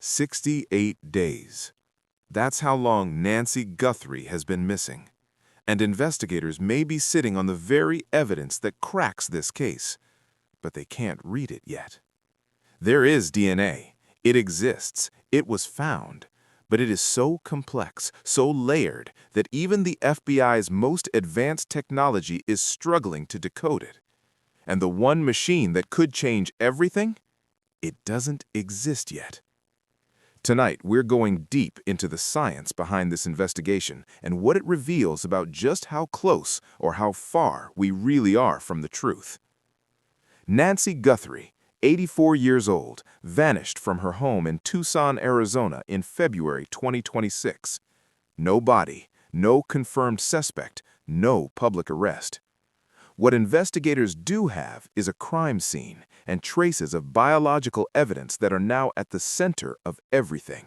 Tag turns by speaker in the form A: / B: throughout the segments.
A: 68 days. That's how long Nancy Guthrie has been missing. And investigators may be sitting on the very evidence that cracks this case, but they can't read it yet. There is DNA. It exists. It was found. But it is so complex, so layered, that even the FBI's most advanced technology is struggling to decode it. And the one machine that could change everything? It doesn't exist yet. Tonight, we're going deep into the science behind this investigation and what it reveals about just how close or how far we really are from the truth. Nancy Guthrie, 84 years old, vanished from her home in Tucson, Arizona in February 2026. No body, no confirmed suspect, no public arrest. What investigators do have is a crime scene and traces of biological evidence that are now at the center of everything.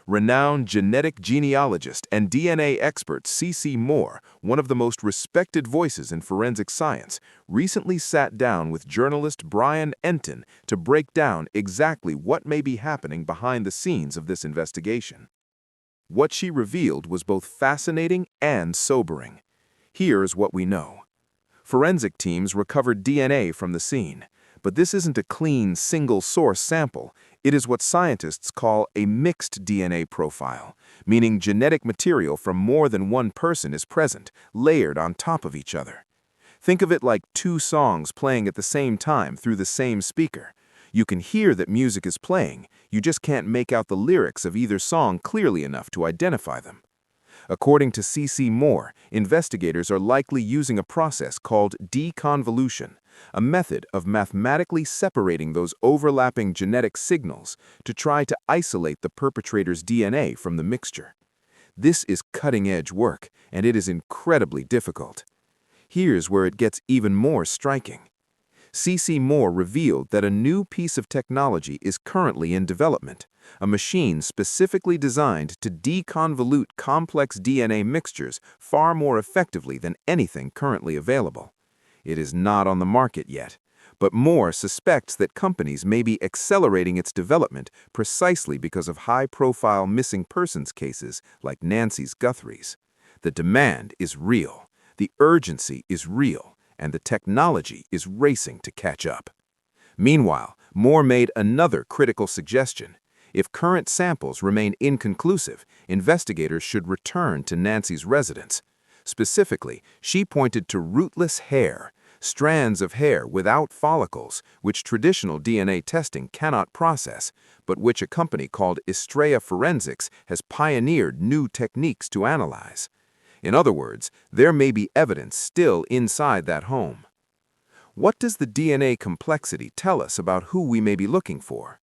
A: Renowned genetic genealogist and DNA expert CeCe Moore, one of the most respected voices in forensic science, recently sat down with journalist Brian Enton to break down exactly what may be happening behind the scenes of this investigation. What she revealed was both fascinating and sobering. Here's what we know. Forensic teams recovered DNA from the scene, but this isn't a clean, single-source sample. It is what scientists call a mixed DNA profile, meaning genetic material from more than one person is present, layered on top of each other. Think of it like two songs playing at the same time through the same speaker. You can hear that music is playing, you just can't make out the lyrics of either song clearly enough to identify them. According to CeCe Moore, investigators are likely using a process called deconvolution, a method of mathematically separating those overlapping genetic signals to try to isolate the perpetrator's DNA from the mixture. This is cutting-edge work, and it is incredibly difficult. Here's where it gets even more striking. CeCe Moore revealed that a new piece of technology is currently in development, a machine specifically designed to deconvolute complex DNA mixtures far more effectively than anything currently available. It is not on the market yet, but Moore suspects that companies may be accelerating its development precisely because of high-profile missing persons cases like Nancy Guthrie's. The demand is real, the urgency is real, and the technology is racing to catch up. Meanwhile, Moore made another critical suggestion. If current samples remain inconclusive, investigators should return to Nancy's residence. Specifically, she pointed to rootless hair, strands of hair without follicles, which traditional DNA testing cannot process, but which a company called Estrella Forensics has pioneered new techniques to analyze. In other words, there may be evidence still inside that home. What does the DNA complexity tell us about who we may be looking for?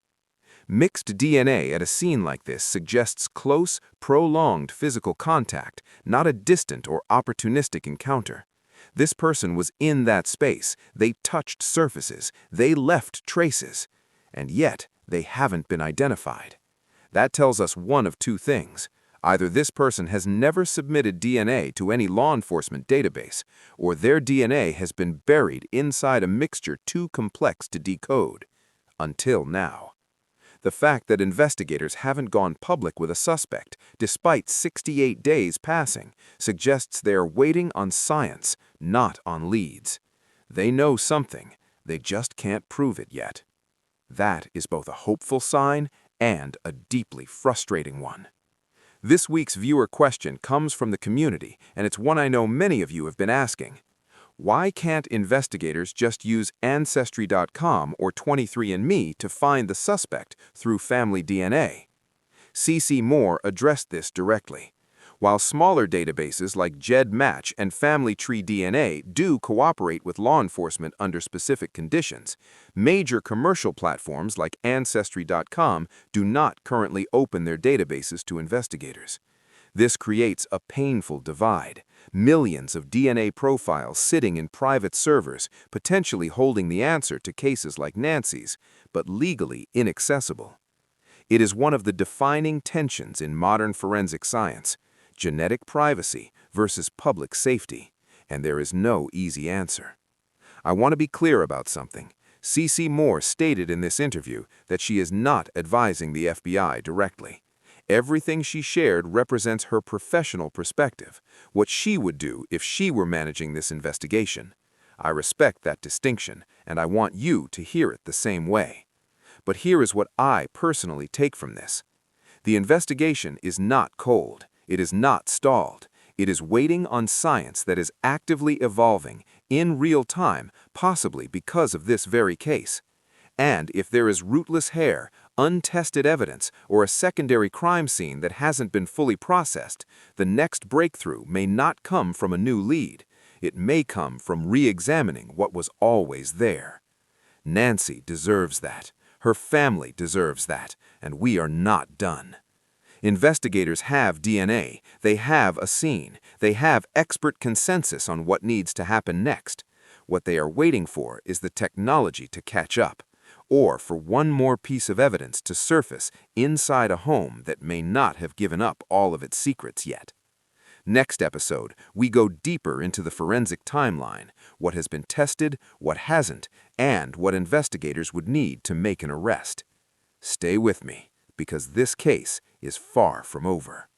A: Mixed DNA at a scene like this suggests close, prolonged physical contact, not a distant or opportunistic encounter. This person was in that space, they touched surfaces, they left traces, and yet they haven't been identified. That tells us one of two things. Either this person has never submitted DNA to any law enforcement database, or their DNA has been buried inside a mixture too complex to decode. Until now. The fact that investigators haven't gone public with a suspect, despite 68 days passing, suggests they are waiting on science, not on leads. They know something, they just can't prove it yet. That is both a hopeful sign and a deeply frustrating one. This week's viewer question comes from the community, and it's one I know many of you have been asking. Why can't investigators just use Ancestry.com or 23andMe to find the suspect through family DNA? CeCe Moore addressed this directly. While smaller databases like GEDmatch and Family Tree DNA do cooperate with law enforcement under specific conditions, major commercial platforms like Ancestry.com do not currently open their databases to investigators. This creates a painful divide. Millions of DNA profiles sitting in private servers, potentially holding the answer to cases like Nancy's, but legally inaccessible. It is one of the defining tensions in modern forensic science. Genetic privacy versus public safety, and there is no easy answer. I want to be clear about something. CeCe Moore stated in this interview that she is not advising the FBI directly. Everything she shared represents her professional perspective, what she would do if she were managing this investigation. I respect that distinction, and I want you to hear it the same way. But here is what I personally take from this. The investigation is not cold. It is not stalled. It is waiting on science that is actively evolving in real time, possibly because of this very case. And if there is rootless hair, untested evidence, or a secondary crime scene that hasn't been fully processed, the next breakthrough may not come from a new lead. It may come from re-examining what was always there. Nancy deserves that. Her family deserves that, and we are not done. Investigators have DNA, they have a scene, they have expert consensus on what needs to happen next. What they are waiting for is the technology to catch up, or for one more piece of evidence to surface inside a home that may not have given up all of its secrets yet. Next episode, we go deeper into the forensic timeline, what has been tested, what hasn't, and what investigators would need to make an arrest. Stay with me, because this case is far from over.